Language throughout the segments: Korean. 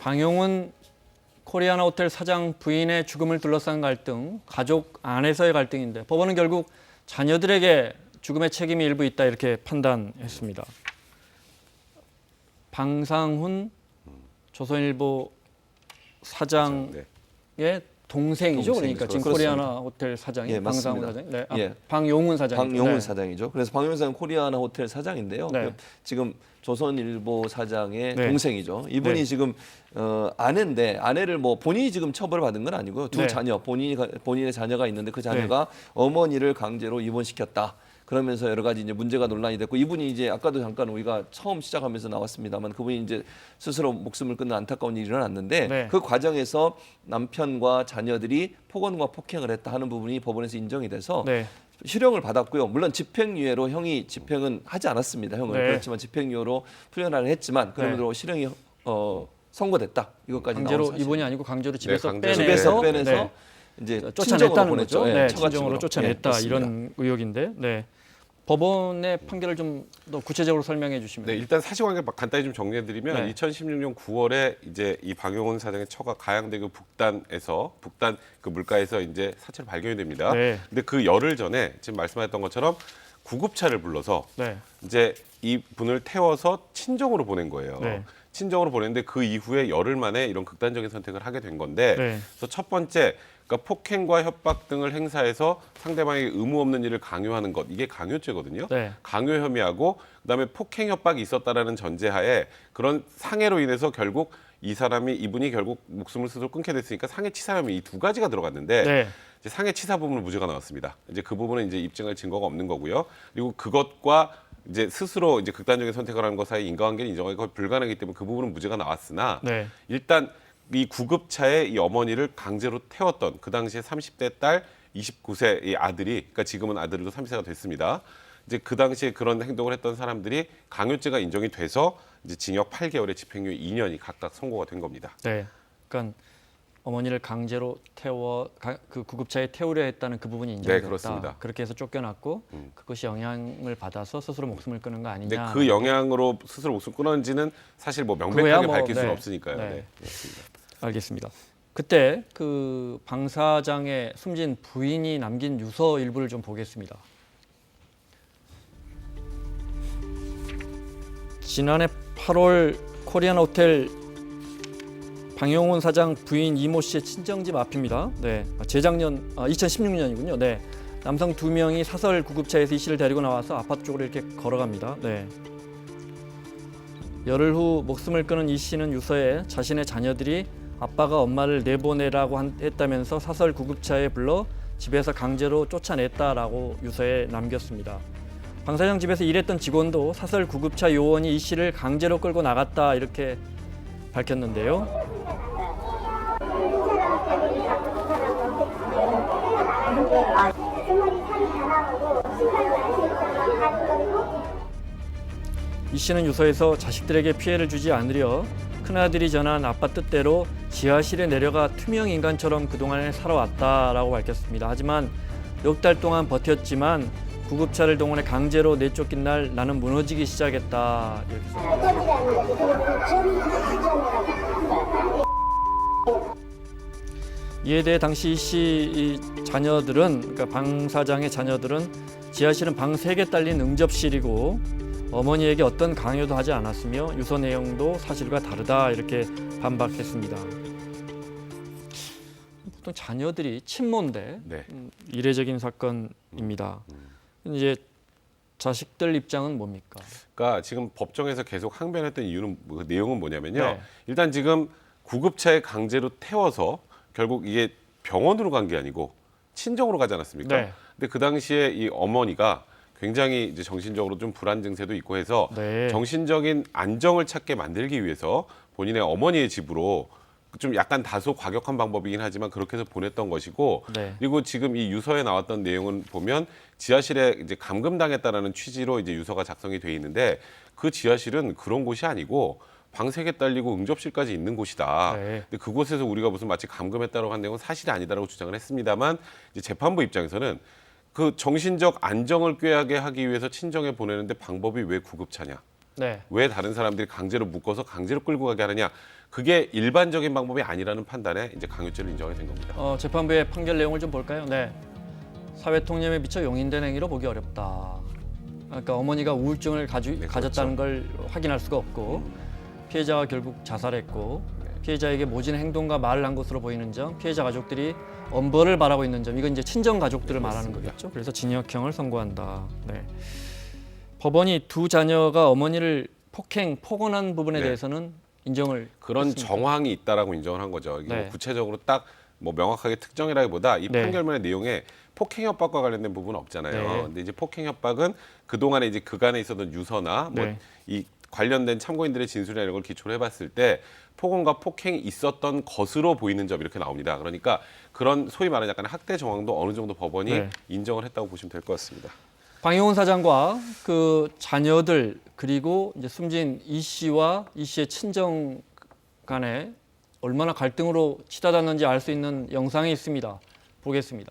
방용훈 코리아나 호텔 사장 부인의 죽음을 둘러싼 갈등, 가족 안에서의 갈등인데 법원은 결국 자녀들에게 죽음의 책임이 일부 있다 이렇게 판단했습니다. 방상훈 조선일보 사장의 동생이죠. 그러니까 지금 코리아나 호텔 사장이 예, 방상훈 맞습니다. 사장, 네, 예. 방용훈 사장, 방용훈 네. 사장이죠. 그래서 방용훈 사장 코리아나 호텔 사장인데요. 네. 지금 조선일보 사장의 네. 동생이죠. 이분이 네. 지금 아내인데 아내를 뭐 본인이 지금 처벌을 받은 건 아니고요. 두 네. 자녀 본인의 자녀가 있는데 그 자녀가 어머니를 강제로 입원시켰다. 그러면서 여러 가지 이제 문제가 논란이 됐고 이분이 이제 아까도 잠깐 우리가 처음 시작하면서 나왔습니다만 그분이 이제 스스로 목숨을 끊는 안타까운 일이 일어났는데 네. 그 과정에서 남편과 자녀들이 폭언과 폭행을 했다 하는 부분이 법원에서 인정이 돼서 네. 실형을 받았고요. 물론 집행유예로 형이 집행은 하지 않았습니다. 형은 네. 그렇지만 집행유예로 풀려나를 했지만 그러므로 실형이 선고됐다. 이것까지 강제로 나온 사실. 입원이 아니고 강제로 집에서 강제로 집에서 빼내서 빼내서 네. 이제 쫓아냈다는 보냈죠. 거죠. 예, 네, 처가집으로. 친정으로 쫓아냈다 예, 맞습니다. 이런 의혹인데, 네. 법원의 판결을 좀 더 구체적으로 설명해 주시면. 네, 일단 사실관계 간단히 좀 정리해드리면 네. 2016년 9월에 이제 이 방용훈 사장의 처가 가양대교 북단 그 물가에서 이제 사체로 발견이 됩니다. 네. 근데 그 열흘 전에 지금 말씀하셨던 것처럼 구급차를 불러서 네. 이제 이 분을 태워서 친정으로 보낸 거예요. 네. 친정으로 보냈는데 그 이후에 열흘 만에 이런 극단적인 선택을 하게 된 건데 네. 그래서 첫 번째 그러니까 폭행과 협박 등을 행사해서 상대방에게 의무 없는 일을 강요하는 것 이게 강요죄거든요. 네. 강요 혐의하고 그다음에 폭행 협박이 있었다라는 전제하에 그런 상해로 인해서 결국 이분이 결국 목숨을 스스로 끊게 됐으니까 상해치사 혐의 이 두 가지가 들어갔는데 네. 이제 상해치사 부분은 무죄가 나왔습니다. 이제 그 부분은 이제 입증할 증거가 없는 거고요. 그리고 그것과 이제 스스로 이제 극단적인 선택을 하는 것 사이 인과관계는 인정하기 거의 불가능하기 때문에 그 부분은 무죄가 나왔으나 네. 일단 이 구급차에 이 어머니를 강제로 태웠던 그 당시에 30대 딸 29세 이 아들이 그러니까 지금은 아들도 30세가 됐습니다. 이제 그 당시에 그런 행동을 했던 사람들이 강요죄가 인정이 돼서 이제 징역 8개월에 집행유예 2년이 각각 선고가 된 겁니다. 네. 그러니까 어머니를 강제로 그 구급차에 태우려 했다는 그 부분이 인정됐다. 네, 그렇습니다. 그렇게 해서 쫓겨났고 그것이 영향을 받아서 스스로 목숨을 끊은 거 근데 아니냐. 그 영향으로 스스로 목숨 끊었는지는 사실 뭐 그거야 명백하게 뭐, 밝힐 수는 네. 없으니까요. 네. 네, 그렇습니다. 알겠습니다. 그때 그 방 사장의 숨진 부인이 남긴 유서 일부를 좀 보겠습니다. 지난해 8월 코리아나 호텔 방용훈 사장 부인 이모 씨의 친정집 앞입니다. 네, 재작년 2016년이군요. 네, 남성 2명이 사설 구급차에서 이 씨를 데리고 나와서 아파트 쪽으로 이렇게 걸어갑니다. 네. 열흘 후 목숨을 끊은 이 씨는 유서에 자신의 자녀들이 아빠가 엄마를 내보내라고 했다면서 사설 구급차에 불러 집에서 강제로 쫓아냈다라고 유서에 남겼습니다. 방 사장 집에서 일했던 직원도 사설 구급차 요원이 이 씨를 강제로 끌고 나갔다 이렇게 밝혔는데요. 이 씨는 유서에서 자식들에게 피해를 주지 않으려 큰아들이 전한 아빠 뜻대로 지하실에 내려가 투명 인간처럼 그동안에 살아왔다라고 밝혔습니다. 하지만 몇 달 동안 버텼지만 구급차를 동원해 강제로 내쫓긴 날 나는 무너지기 시작했다. 이렇게 썼습니다. 이에 대해 당시 이 씨 자녀들은 그러니까 방 사장의 자녀들은 지하실은 방 3개 딸린 응접실이고 어머니에게 어떤 강요도 하지 않았으며 유서 내용도 사실과 다르다 이렇게 반박했습니다. 보통 자녀들이 친모인데 네. 이례적인 사건입니다. 이제 자식들 입장은 뭡니까? 그러니까 지금 법정에서 계속 항변했던 이유는 그 내용은 뭐냐면요. 네. 일단 지금 구급차에 강제로 태워서 결국 이게 병원으로 간 게 아니고 친정으로 가지 않았습니까? 네. 근데 그 당시에 이 어머니가 굉장히 이제 정신적으로 좀 불안 증세도 있고 해서 네. 정신적인 안정을 찾게 만들기 위해서 본인의 어머니의 집으로 좀 약간 다소 과격한 방법이긴 하지만 그렇게 해서 보냈던 것이고 네. 그리고 지금 이 유서에 나왔던 내용은 보면 지하실에 이제 감금당했다라는 취지로 이제 유서가 작성이 돼 있는데 그 지하실은 그런 곳이 아니고 방 3개 딸리고 응접실까지 있는 곳이다. 네. 근데 그곳에서 우리가 무슨 마치 감금했다고 한 내용은 사실이 아니다라고 주장을 했습니다만 이제 재판부 입장에서는 그 정신적 안정을 꾀하게 하기 위해서 친정에 보내는데 방법이 왜 구급차냐? 네. 왜 다른 사람들이 강제로 묶어서 강제로 끌고 가게 하느냐. 그게 일반적인 방법이 아니라는 판단에 이제 강요죄를 인정하게 된 겁니다. 재판부의 판결 내용을 좀 볼까요? 네. 사회통념에 미쳐 용인된 행위로 보기 어렵다. 그러니까 어머니가 우울증을 가졌다는 걸 확인할 수가 없고 피해자가 결국 자살했고 피해자에게 모진 행동과 말을 한 것으로 보이는 점, 피해자 가족들이 엄벌을 바라고 있는 점, 이건 이제 친정 가족들을 말하는 거겠죠. 그래서 징역형을 선고한다. 네. 법원이 두 자녀가 어머니를 폭언한 부분에 네. 대해서는 인정을 그런 했습니까? 정황이 있다라고 인정을 한 거죠. 이게 네. 뭐 구체적으로 딱 뭐 명확하게 특정이라기보다 이 네. 판결문의 내용에 폭행 협박과 관련된 부분은 없잖아요. 네. 근데 이제 폭행 협박은 그 동안에 이제 그간에 있었던 유서나 뭐 네. 이 관련된 참고인들의 진술이나 이런 걸 기초로 해봤을 때 폭언과 폭행이 있었던 것으로 보이는 점 이렇게 나옵니다. 그러니까 그런 소위 말하는 약간 학대 정황도 어느 정도 법원이 네. 인정을 했다고 보시면 될 것 같습니다. 방용훈 사장과 그 자녀들 그리고 이제 숨진 이 씨와 이 씨의 친정 간에 얼마나 갈등으로 치닫았는지 알 수 있는 영상이 있습니다. 보겠습니다.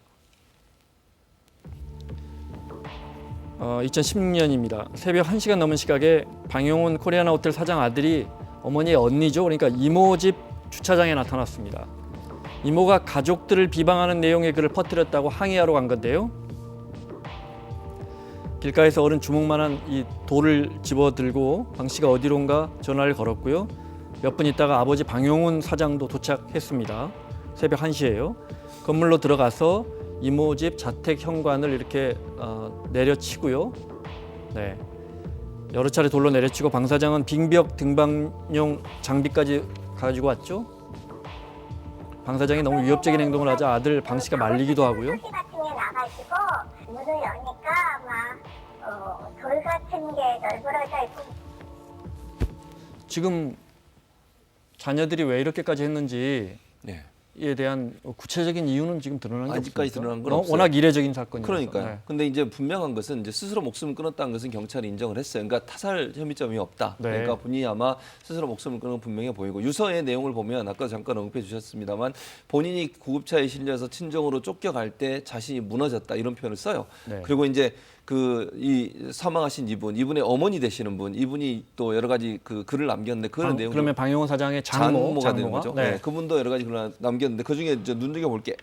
2016년입니다. 새벽 1시간 넘은 시각에 방용훈 코리아나 호텔 사장 아들이 어머니의 언니죠. 그러니까 이모 집 주차장에 나타났습니다. 이모가 가족들을 비방하는 내용의 글을 퍼뜨렸다고 항의하러 간 건데요. 길가에서 어른 주먹만한 이 돌을 집어들고 방 씨가 어디론가 전화를 걸었고요. 몇 분 있다가 아버지 방용훈 사장도 도착했습니다. 새벽 1시에요. 건물로 들어가서 이모 집 자택 현관을 이렇게 내려치고요. 네. 여러 차례 돌로 내려치고 방 사장은 빙벽 등반용 장비까지 가지고 왔죠. 방 사장이 너무 위협적인 행동을 하자 아들 방 씨가 말리기도 하고요. 같은 게 나가지고 문을 여니까 막 돌 같은 게 널브러져 있고. 지금 자녀들이 왜 이렇게까지 했는지에 네. 대한 구체적인 이유는 지금 드러난 게 아직까지 없습니까? 드러난 건 없어요. 워낙 이례적인 사건이라서. 그러니까요. 네. 근데 이제 분명한 것은 이제 스스로 목숨을 끊었다는 것은 경찰이 인정을 했어요. 그러니까 타살 혐의점이 없다. 네. 그러니까 본인이 아마 스스로 목숨을 끊은 건 분명해 보이고 유서의 내용을 보면 아까 잠깐 언급해 주셨습니다만 본인이 구급차에 실려서 친정으로 쫓겨갈 때 자신이 무너졌다 이런 표현을 써요. 네. 그리고 이제 이 사망하신 이분의 어머니 되시는 분, 이분이 또 여러 가지 그 글을 남겼는데 그런 내용 그러면 방용훈 사장의 장모가 되는 거죠. 네. 네. 그분도 여러 가지 글을 남겼는데 그 중에 이제 눈여겨 볼게.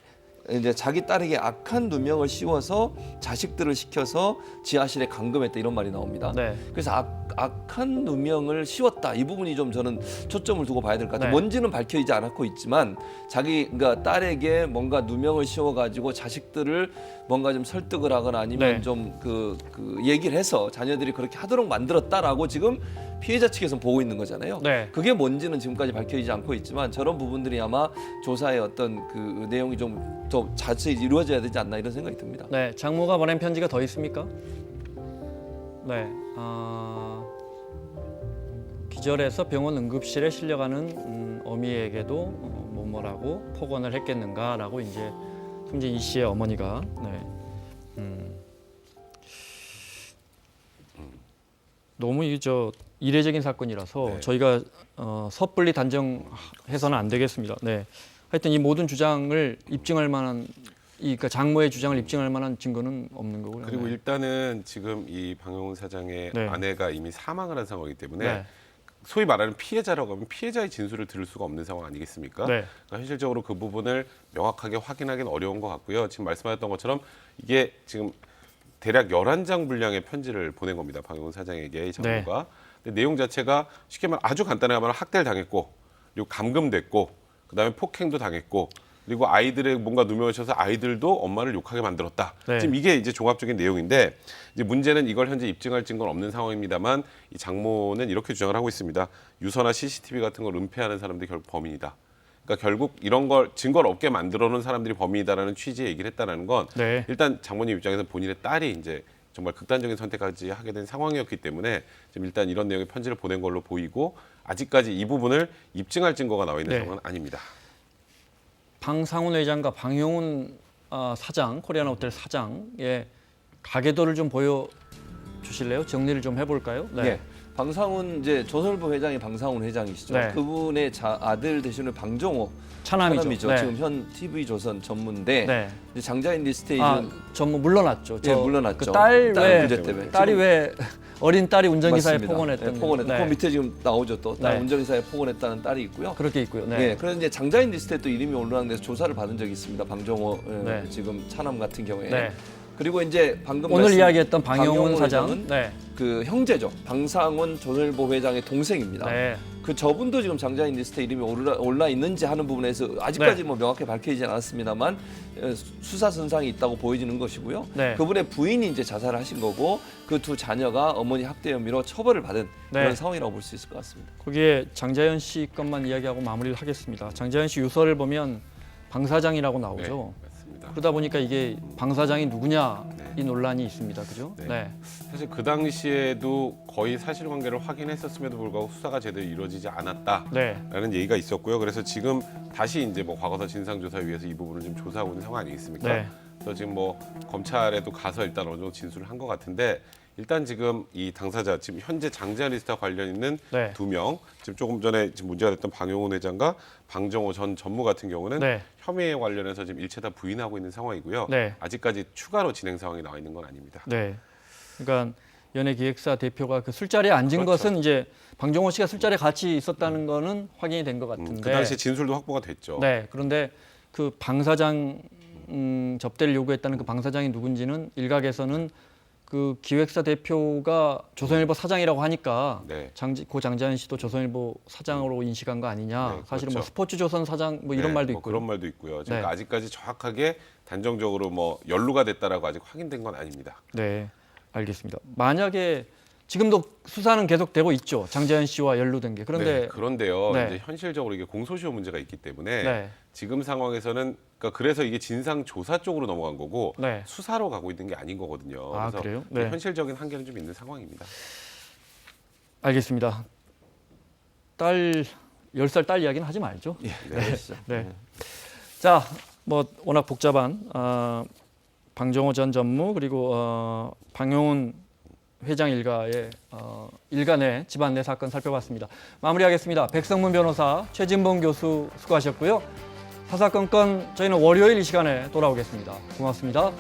이제 자기 딸에게 악한 누명을 씌워서 자식들을 시켜서 지하실에 감금했다 이런 말이 나옵니다. 네. 그래서 악한 누명을 씌웠다 이 부분이 좀 저는 초점을 두고 봐야 될 것 같아요. 네. 뭔지는 밝혀지지 않았고 있지만 그러니까 딸에게 뭔가 누명을 씌워가지고 자식들을 뭔가 좀 설득을 하거나 아니면 네. 좀 그 얘기를 해서 자녀들이 그렇게 하도록 만들었다라고 지금 피해자 측에서 보고 있는 거잖아요. 네. 그게 뭔지는 지금까지 밝혀지지 않고 있지만 저런 부분들이 아마 조사의 어떤 그 내용이 좀 더 자세히 이루어져야 되지 않나 이런 생각이 듭니다. 네, 장모가 보낸 편지가 더 있습니까? 네, 기절해서 병원 응급실에 실려가는 어미에게도 뭐라고 폭언을 했겠는가라고 이제 숨진 이 씨의 어머니가 너무 이례적인 사건이라서 네. 저희가 섣불리 단정해서는 안 되겠습니다. 네. 하여튼 이 모든 주장을 입증할 만한 그러니까 장모의 주장을 입증할 만한 증거는 없는 거고요. 그리고 네. 일단은 지금 이 방용훈 사장의 네. 아내가 이미 사망을 한 상황이기 때문에 네. 소위 말하는 피해자라고 하면 피해자의 진술을 들을 수가 없는 상황 아니겠습니까? 네. 그러니까 현실적으로 그 부분을 명확하게 확인하기는 어려운 것 같고요. 지금 말씀하셨던 것처럼 이게 지금 대략 11장 분량의 편지를 보낸 겁니다. 방용훈 사장에게 이 장모가. 근데 내용 자체가 쉽게 말하면 아주 간단하게 말하면 학대를 당했고 그리고 감금됐고 그다음에 폭행도 당했고 그리고 아이들의 뭔가 누명을 씌워서 아이들도 엄마를 욕하게 만들었다. 네. 지금 이게 이제 종합적인 내용인데 이제 문제는 이걸 현재 입증할 증거는 없는 상황입니다만 이 장모는 이렇게 주장을 하고 있습니다. 유서나 CCTV 같은 걸 은폐하는 사람들이 결국 범인이다. 그러니까 결국 이런 걸 증거를 없게 만들어 놓은 사람들이 범인이다라는 취지의 얘기를 했다는 건 네. 일단 장모님 입장에서 본인의 딸이 이제 정말 극단적인 선택까지 하게 된 상황이었기 때문에 지금 일단 이런 내용의 편지를 보낸 걸로 보이고 아직까지 이 부분을 입증할 증거가 나와 있는 네. 상황은 아닙니다. 방상훈 회장과 방용훈 사장, 코리아나 호텔 사장의 가계도를 좀 보여주실래요? 정리를 좀 해볼까요? 네. 방상훈 이제 조선일보 회장이 방상훈 회장이시죠. 네. 그분의 아들 되시는 방정호 차남이죠. 차남이죠. 네. 지금 현 TV조선 전무인데 네. 이제 장자인 리스트에 아, 이름 전무 물러났죠. 예, 물러났죠. 딸 문제 때문에. 딸이 지금 왜 어린 딸이 운전기사에 맞습니다. 폭언했던 네, 폭언했던. 네. 그 밑에 지금 나오죠. 또 딸 네. 운전기사에 폭언했다는 딸이 있고요. 그렇게 있고요. 네. 네. 그래서 이제 장자인 리스트에 또 이름이 올라가는데서 조사를 받은 적이 있습니다. 방정호 네. 지금 차남 같은 경우에. 네. 그리고 이제 방금 오늘 말씀- 이야기했던 방영훈 사장. 회장은 네. 그 형제죠. 방상훈 조선일보 회장의 동생입니다. 네. 그 저분도 지금 장자인 리스트에 이름이 올라 있는지 하는 부분에서 아직까지 네. 뭐 명확히 밝혀지진 않았습니다만 수사 선상이 있다고 보여지는 것이고요. 네. 그분의 부인이 이제 자살을 하신 거고 그 두 자녀가 어머니 학대 혐의로 처벌을 받은 네. 그런 상황이라고 볼 수 있을 것 같습니다. 거기에 장자연 씨 것만 이야기하고 마무리를 하겠습니다. 장자연 씨 유서를 보면 방 사장이라고 나오죠. 네, 맞습니다. 그러다 보니까 이게 방 사장이 누구냐 네. 이 논란이 있습니다. 그죠? 네. 사실 그 당시에도 거의 사실관계를 확인했었음에도 불구하고 수사가 제대로 이루어지지 않았다라는 네. 얘기가 있었고요. 그래서 지금 다시 이제 뭐 과거사 진상조사위에서 이 부분을 좀 조사하고 있는 상황 아니겠습니까? 네. 그래서 지금 뭐 검찰에도 가서 일단 어느 정도 진술을 한 것 같은데 일단 지금 이 당사자 지금 현재 장자연 리스트와 관련 있는 네. 2명 지금 조금 전에 지금 문제가 됐던 방용훈 회장과 방정호 전 전무 같은 경우는 네. 혐의에 관련해서 지금 일체 다 부인하고 있는 상황이고요. 네. 아직까지 추가로 진행 상황이 나와 있는 건 아닙니다. 네. 그러니까 연예기획사 대표가 그 술자리에 앉은 그렇죠. 것은 이제 방정호 씨가 술자리에 같이 있었다는 거는 확인이 된 것 같은데. 그 당시 진술도 확보가 됐죠. 네. 그런데 그 방 사장 접대를 요구했다는 그 방 사장이 누군지는 일각에서는 그 기획사 대표가 조선일보 사장이라고 하니까 네. 고 장자연 씨도 조선일보 사장으로 인식한 거 아니냐. 네, 사실은 뭐 그렇죠. 스포츠조선 사장 뭐 이런 네, 말도 뭐 있고요. 그런 말도 있고요. 지금 네. 아직까지 정확하게 단정적으로 뭐 연루가 됐다라고 아직 확인된 건 아닙니다. 네, 알겠습니다. 만약에 지금도 수사는 계속되고 있죠. 장자연 씨와 연루된 게. 그런데 네, 그런데요. 네. 이제 현실적으로 이게 공소시효 문제가 있기 때문에 네. 지금 상황에서는 그러니까 그래서 이게 진상 조사 쪽으로 넘어간 거고 네. 수사로 가고 있는 게 아닌 거거든요. 아, 그래서 그래요? 네, 네. 현실적인 한계는 좀 있는 상황입니다. 알겠습니다. 딸 10살 딸 이야기는 하지 말죠. 예, 그렇죠. 네. 자, 뭐 워낙 복잡한 방정호 전 전무 그리고 방용훈 회장 일가의 일가 내 집안 내 사건 살펴봤습니다. 마무리하겠습니다. 백성문 변호사, 최진봉 교수 수고하셨고요. 사사건건 저희는 월요일 이 시간에 돌아오겠습니다. 고맙습니다.